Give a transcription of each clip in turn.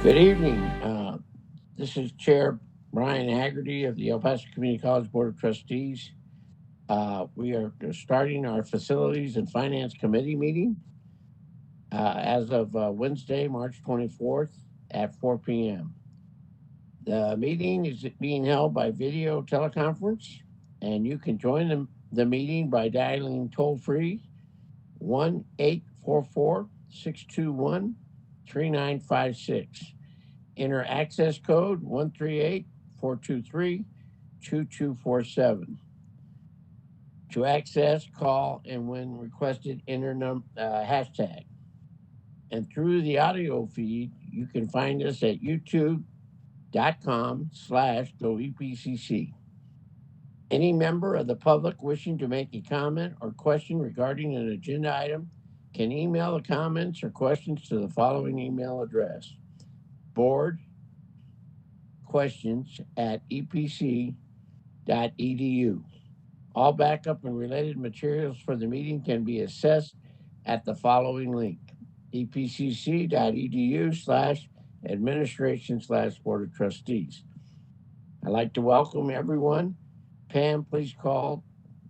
Good evening. This is Chair Brian Haggerty of the El Paso Community College Board of Trustees. We are starting our Facilities and Finance Committee meeting as of Wednesday, March 24th at 4 p.m. The meeting is being held by video teleconference, and you can join the meeting by dialing toll-free 1-844-621-3956. Enter access code 138-423-2247. To access, call, and when requested, enter hashtag. And through the audio feed, you can find us at youtube.com/GoEPCC. Any member of the public wishing to make a comment or question regarding an agenda item can email the comments or questions to the following email address: boardquestions@epc.edu. All backup and related materials for the meeting can be accessed at the following link: epcc.edu/administration/board of trustees. I'd like to welcome everyone. Pam, please call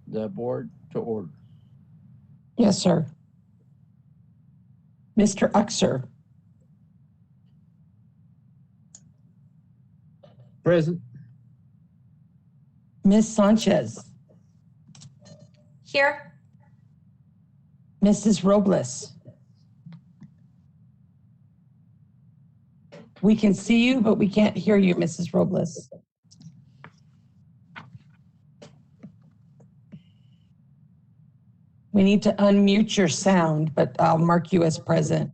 the board to order. Yes, sir. Mr. Uxer. Present. Ms. Sanchez. Here. Mrs. Robles. We can see you, but we can't hear you, Mrs. Robles. We need to unmute your sound, but I'll mark you as present.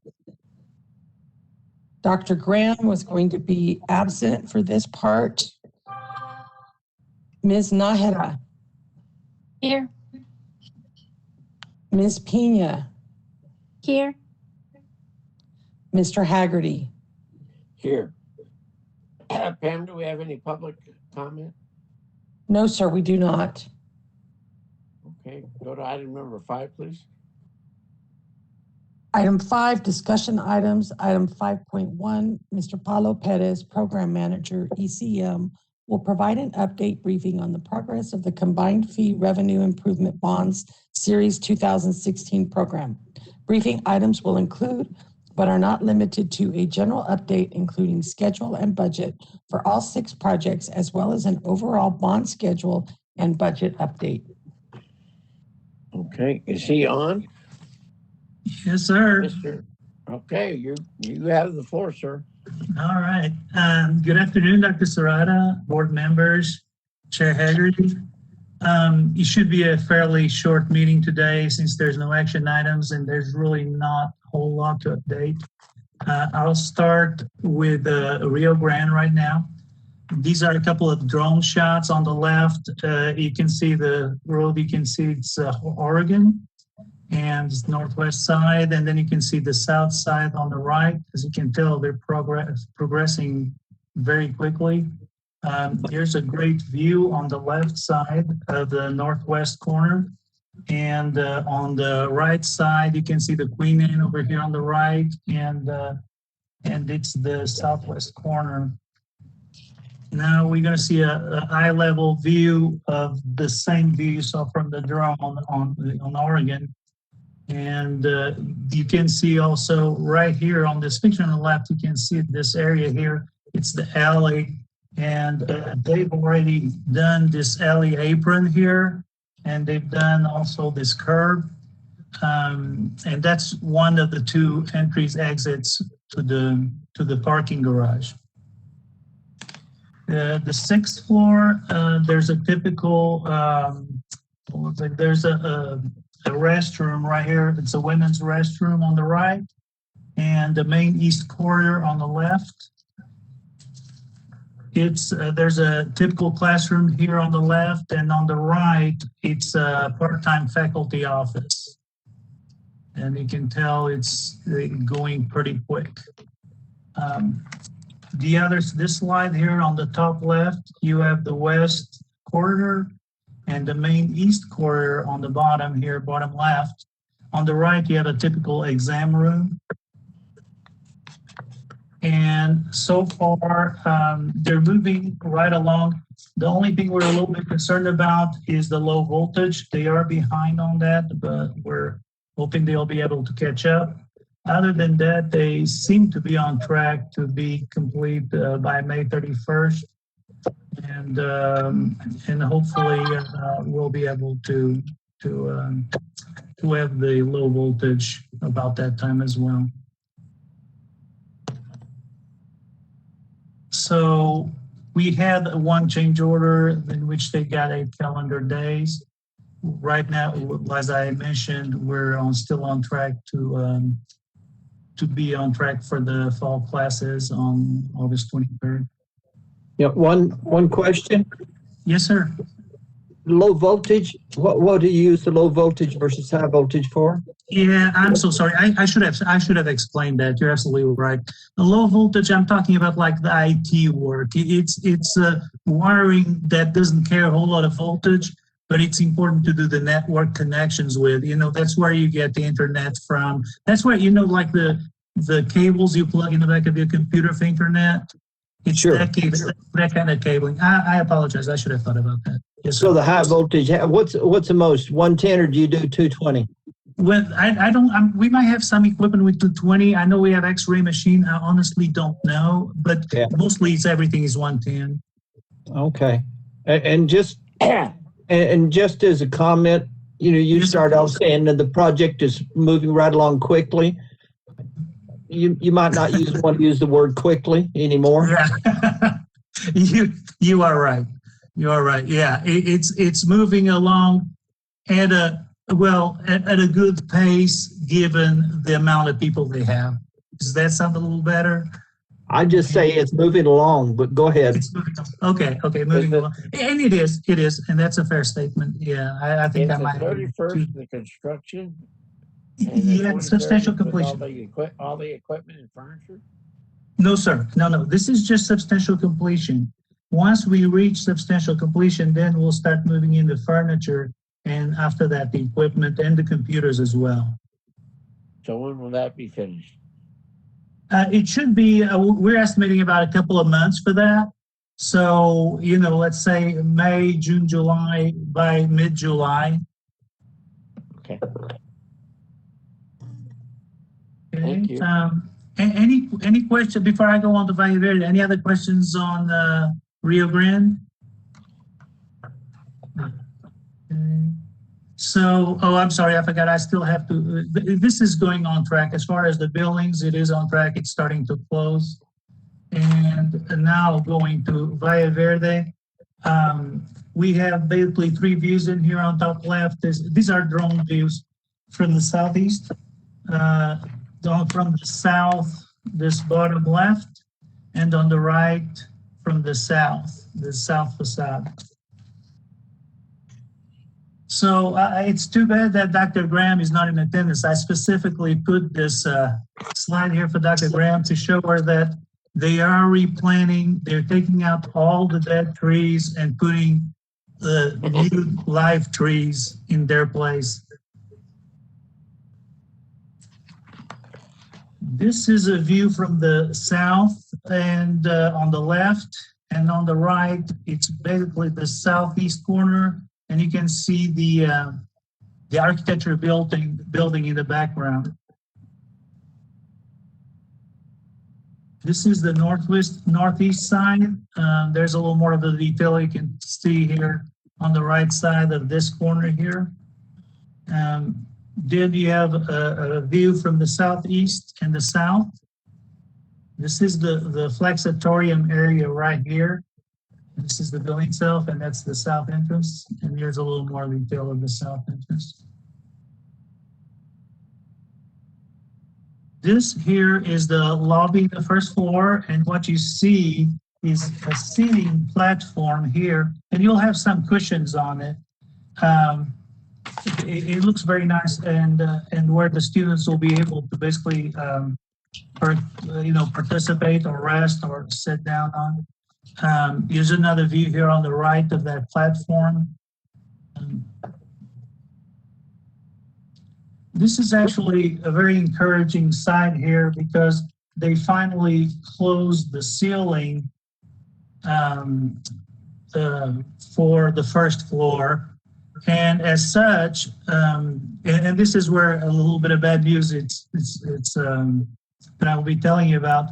Dr. Graham was going to be absent for this part. Ms. Nájera. Here. Ms. Pena. Here. Mr. Haggerty. Here. Pam, do we have any public comment? No, sir, we do not. Okay, go to item number 5, please. Item 5, discussion items. Item 5.1, Mr. Paulo Perez, Program Manager, ECM, will provide an update briefing on the progress of the Combined Fee Revenue Improvement Bonds Series 2016 program. Briefing items will include, but are not limited to, a general update including schedule and budget for all 6 projects, as well as an overall bond schedule and budget update. Okay, is he on? Yes, sir. Okay, you have the floor, sir. All right. Good afternoon, Dr. Serrata, board members, Chair Haggerty. It should be a fairly short meeting today since there's no action items and there's really not a whole lot to update. I'll start with Rio Grande right now. These are a couple of drone shots on the left. You can see the road, you can see it's Oregon and it's northwest side, and then you can see the south side on the right. As you can tell, they're progressing very quickly. Here's a great view on the left side of the northwest corner. And on the right side, you can see the Queen Anne over here on the right, and it's the southwest corner. Now we're going to see a eye-level view of the same view you saw from the drone on Oregon. And you can see also right here on this picture on the left, you can see this area here. It's the alley, and they've already done this alley apron here, and they've done also this curb. And that's one of the 2 entries, exits to the parking garage. The 6th floor, there's a typical, there's a restroom right here. It's a women's restroom on the right, and the main east corridor on the left. There's a typical classroom here on the left, and on the right, it's a part-time faculty office. And you can tell it's going pretty quick. This slide here on the top left, you have the west corridor and the main east corridor on the bottom here, bottom left. On the right, you have a typical exam room. And so far, they're moving right along. The only thing we're a little bit concerned about is the low voltage. They are behind on that, but we're hoping they'll be able to catch up. Other than that, they seem to be on track to be complete by May 31st. And hopefully we'll be able to have the low voltage about that time as well. So we had one change order in which they got 8 calendar days. Right now, as I mentioned, we're still on track to be on track for the fall classes on August 23rd. Yeah, one question. Yes, sir. Low voltage. What do you use the low voltage versus high voltage for? Yeah, I'm so sorry. I should have explained that. You're absolutely right. The low voltage, I'm talking about like the IT work. It's wiring that doesn't care a whole lot of voltage, but it's important to do the network connections with. That's where you get the internet from. That's where like the cables you plug in the back of your computer for internet. It's Sure. that kind of cabling. I apologize. I should have thought about that. Yes, sir. So the high voltage, what's the most, 110 or do you do 220? With I don't. We might have some equipment with 220. I know we have X-ray machine. I honestly don't know, but Yeah. mostly everything is 110. Okay. And just as a comment, you Yes, start sir. off saying that the project is moving right along quickly. You might not want to use the word quickly anymore. Yeah. you are right. You are right. Yeah, it's moving along at a good pace given the amount of people they have. Does that sound a little better? I just say it's moving along, but go ahead. It's moving along. Okay, moving along. And it is, and that's a fair statement. Yeah, I think Is I might. the 31st the construction? Yeah, substantial completion. All the equipment and furniture? No, sir. No. This is just substantial completion. Once we reach substantial completion, then we'll start moving into furniture, and after that, the equipment and the computers as well. So when will that be finished? It should be, we're estimating about a couple of months for that. So, let's say May, June, July, by mid-July. Okay. Okay. Thank you. Any question before I go on to Valle Verde? Any other questions on Rio Grande? Okay. So, I'm sorry, I forgot. I still have to. This is going on track as far as the buildings. It is on track. It's starting to close, and now going to Valle Verde. We have basically 3 views in here on top left. These are drone views from the southeast. From the south, this bottom left, and on the right from the south facade. So it's too bad that Dr. Graham is not in attendance. I specifically put this slide here for Dr. Graham to show her that they are replanting. They're taking out all the dead trees and putting the new live trees in their place. This is a view from the south, and on the left and on the right, it's basically the southeast corner, and you can see the architecture building in the background. This is the northeast side. There's a little more of the detail you can see here on the right side of this corner here. Then you have a view from the southeast and the south. This is the flexitorium area right here. This is the building itself, and that's the south entrance. And here's a little more detail of the south entrance. This here is the lobby, the first floor, and what you see is a seating platform here, and you'll have some cushions on it. It looks very nice, and where the students will be able to basically, participate or rest or sit down on. Here's another view here on the right of that platform. This is actually a very encouraging site here because they finally closed the ceiling for the first floor. And as such, and this is where a little bit of bad news that I will be telling you about.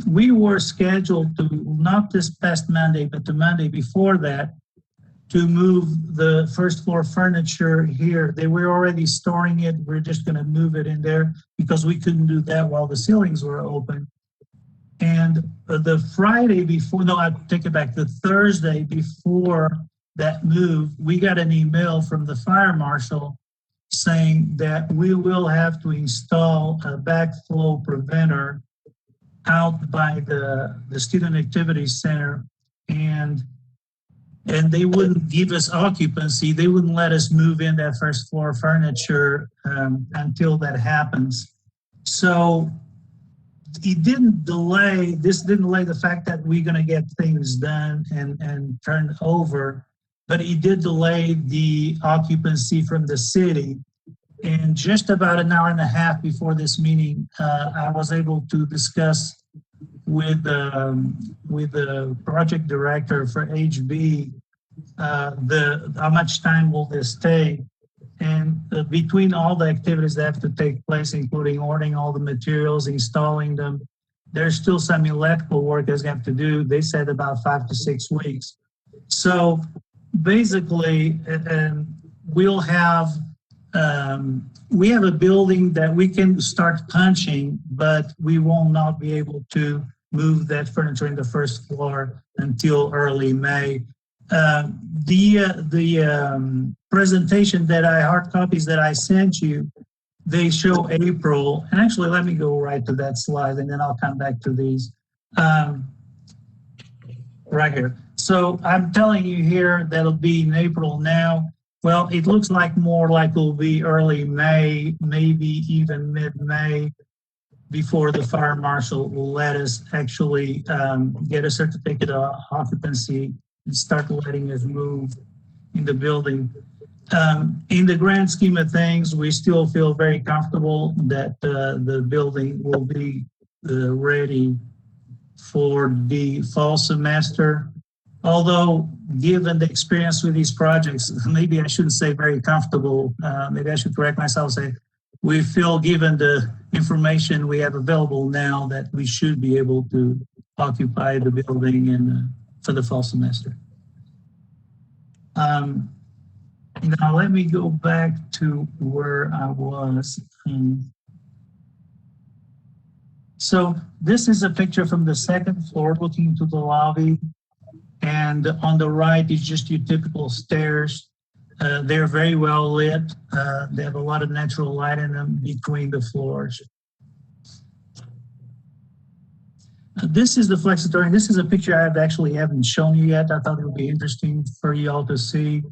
We were scheduled to, not this past Monday, but the Monday before that, to move the first floor furniture here. They were already storing it. We're just going to move it in there because we couldn't do that while the ceilings were open. And the Friday before, no, I take it back, the Thursday before that move, we got an email from the fire marshal saying that we will have to install a backflow preventer out by the Student Activity Center, and they wouldn't give us occupancy. They wouldn't let us move in that first floor furniture until that happens. So this didn't delay the fact that we're going to get things done and turned over, but it did delay the occupancy from the city. And just about an hour and a half before this meeting, I was able to discuss with the project director for HB how much time will this take. And between all the activities that have to take place, including ordering all the materials, installing them, there's still some electrical work that's going to have to do. They said about 5 to 6 weeks. So basically, we'll have we have a building that we can start punching, but we will not be able to move that furniture in the first floor until early May. The presentation hard copies that I sent you, they show April. And actually, let me go right to that slide, and then I'll come back to these. Right here. So I'm telling you here that'll be in April now. Well, it looks like more like it'll be early May, maybe even mid-May, before the fire marshal will let us actually get a certificate of occupancy and start letting us move in the building. In the grand scheme of things, we still feel very comfortable that the building will be ready for the fall semester. Although, given the experience with these projects, maybe I shouldn't say very comfortable. Maybe I should correct myself and say, we feel, given the information we have available now, that we should be able to occupy the building for the fall semester. Now, let me go back to where I was. So this is a picture from the second floor looking to the lobby. And on the right is just your typical stairs. They're very well lit. They have a lot of natural light in them between the floors. This is the flexitorium. This is a picture I haven't shown you yet. I thought it would be interesting for you all to see.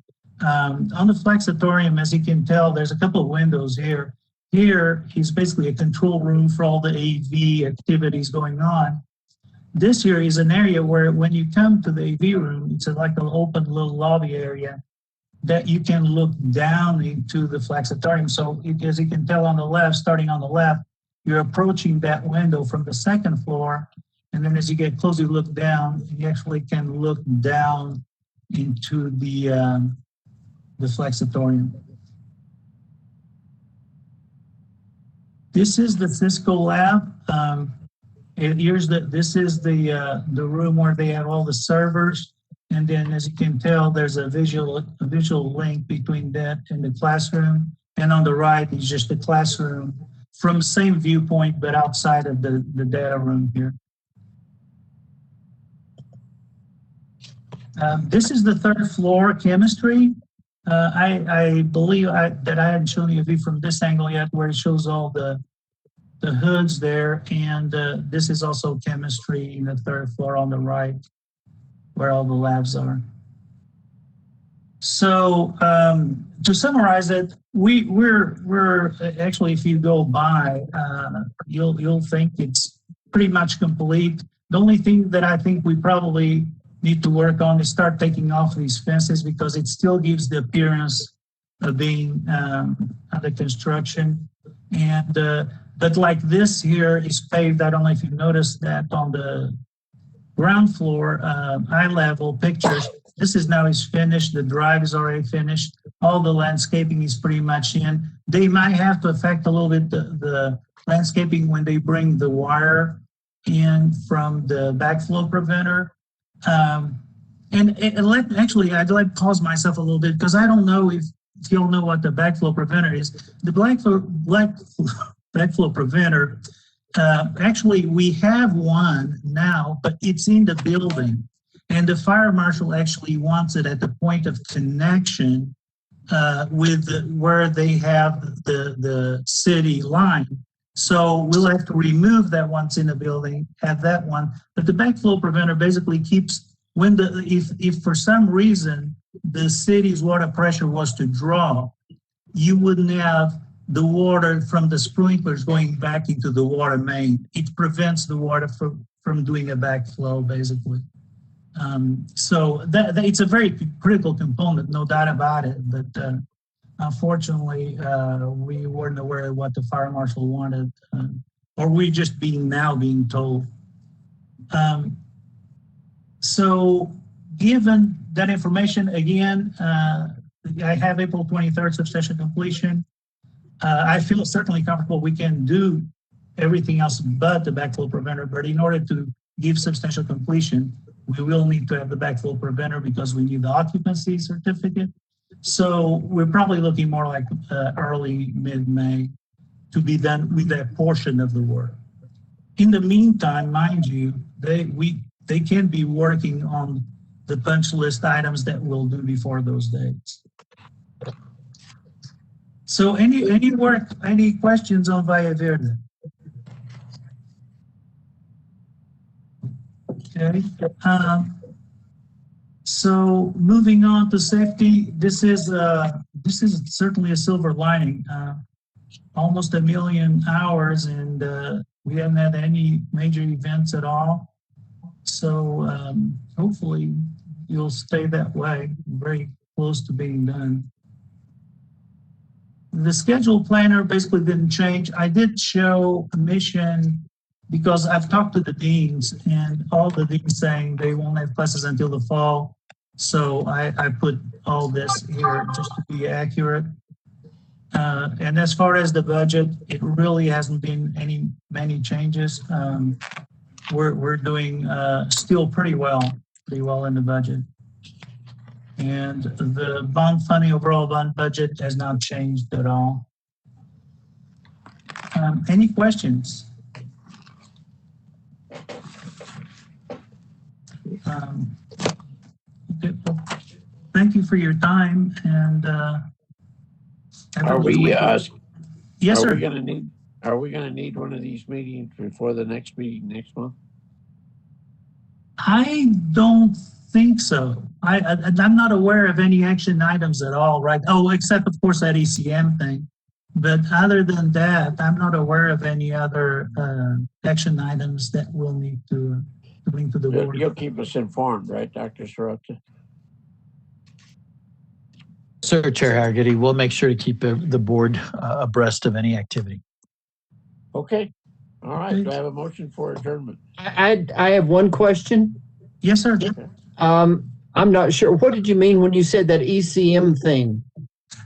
On the flexitorium, as you can tell, there's a couple of windows here. Here is basically a control room for all the AV activities going on. This here is an area where when you come to the AV room, it's like an open little lobby area that you can look down into the flexitorium. So as you can tell on the left, starting on the left, you're approaching that window from the second floor. And then as you get closer, you look down, you actually can look down into the flexitorium. This is the Cisco lab. This is the room where they have all the servers, and then as you can tell, there's a visual link between that and the classroom. And on the right is just the classroom from the same viewpoint, but outside of the data room here. This is the third floor, chemistry. I believe that I hadn't shown you a view from this angle yet, where it shows all the hoods there, and this is also chemistry in the third floor on the right, where all the labs are. So to summarize it, we're actually, if you go by, you'll think it's pretty much complete. The only thing that I think we probably need to work on is start taking off these fences, because it still gives the appearance of being under construction. And But like this here is paved. I don't know if you noticed that on the ground floor, eye level pictures. This is now is finished. The drive is already finished. All the landscaping is pretty much in. They might have to affect a little bit the landscaping when they bring the wire in from the backflow preventer. I'd like to pause myself a little bit because I don't know if you'll know what the backflow preventer is. The backflow preventer, actually we have one now, but it's in the building. And the fire marshal actually wants it at the point of connection with where they have the city line. So we'll have to remove that once in the building, have that one. But the backflow preventer basically keeps when if for some reason the city's water pressure was to drop, you wouldn't have the water from the sprinklers going back into the water main. It prevents the water from doing a backflow, basically. So that it's a very critical component, no doubt about it. But unfortunately, we weren't aware of what the fire marshal wanted, or we just being told. So given that information, again, I have April 23rd substantial completion. I feel certainly comfortable we can do everything else but the backflow preventer, but in order to give substantial completion, we will need to have the backflow preventer because we need the occupancy certificate. So we're probably looking more like early mid-May to be done with that portion of the work. In the meantime, mind you, they can be working on the punch list items that we'll do before those dates. So any questions on Valle Verde? Okay. So moving on to safety, this is certainly a silver lining. Almost 1 million hours, and we haven't had any major events at all. So hopefully you'll stay that way. Very close to being done. The schedule planner basically didn't change. I did show a mission because I've talked to the deans and all the deans saying they won't have classes until the fall. So I put all this here just to be accurate. And as far as the budget, it really hasn't been many changes. We're doing still pretty well in the budget. And the bond funding, overall bond budget has not changed at all. Any questions? Okay, well, thank you for your time. And are we? Yes, sir. Are we going to need one of these meetings before the next meeting next month? I don't think so. I'm not aware of any action items at all, right? Oh, except of course that ECM thing. But other than that, I'm not aware of any other action items that we'll need to bring to the board. You'll keep us informed, right, Dr. Sirota? Sir, Chair Haggerty, we'll make sure to keep the board abreast of any activity. Okay. All right. Do I have a motion for adjournment? I have one question. Yes, sir. I'm not sure. What did you mean when you said that ECM thing?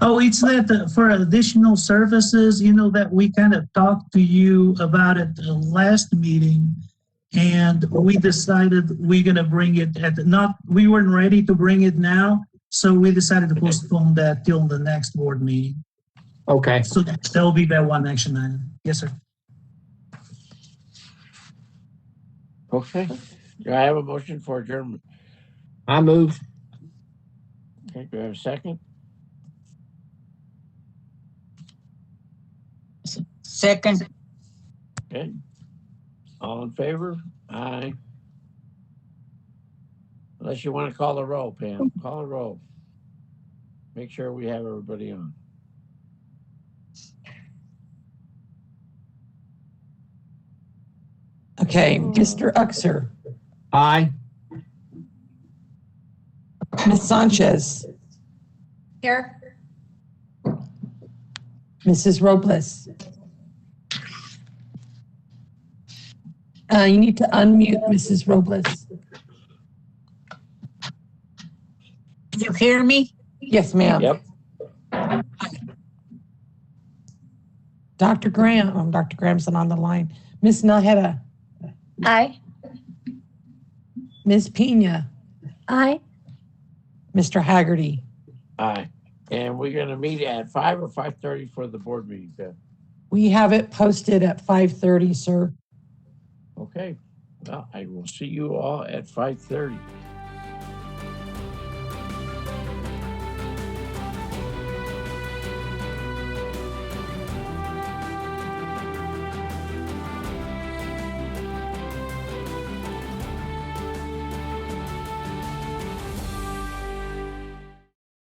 Oh, it's that for additional services, that we kind of talked to you about at the last meeting, and we decided we're going to bring it we weren't ready to bring it now, so we decided to postpone that till the next board meeting. Okay. So that'll be that one action item. Yes, sir. Okay. Do I have a motion for adjournment? I move. Okay. Do I have a second? Second. Okay. All in favor? Aye. Unless you want to call the roll, Pam. Call the roll. Make sure we have everybody on. Okay, Mr. Uxer, Aye. Ms. Sanchez, Here. Mrs. Robles, You need to unmute Mrs. Robles. Can you hear me? Yes, ma'am. Yep. Dr. Graham, Dr. Graham's on the line. Ms. Naheda, Aye. Ms. Pena, Aye. Mr. Haggerty. Aye. And we're going to meet at 5 or 5:30 for the board meeting, Beth. We have it posted at 5:30, sir. Okay. Well, I will see you all at 5:30.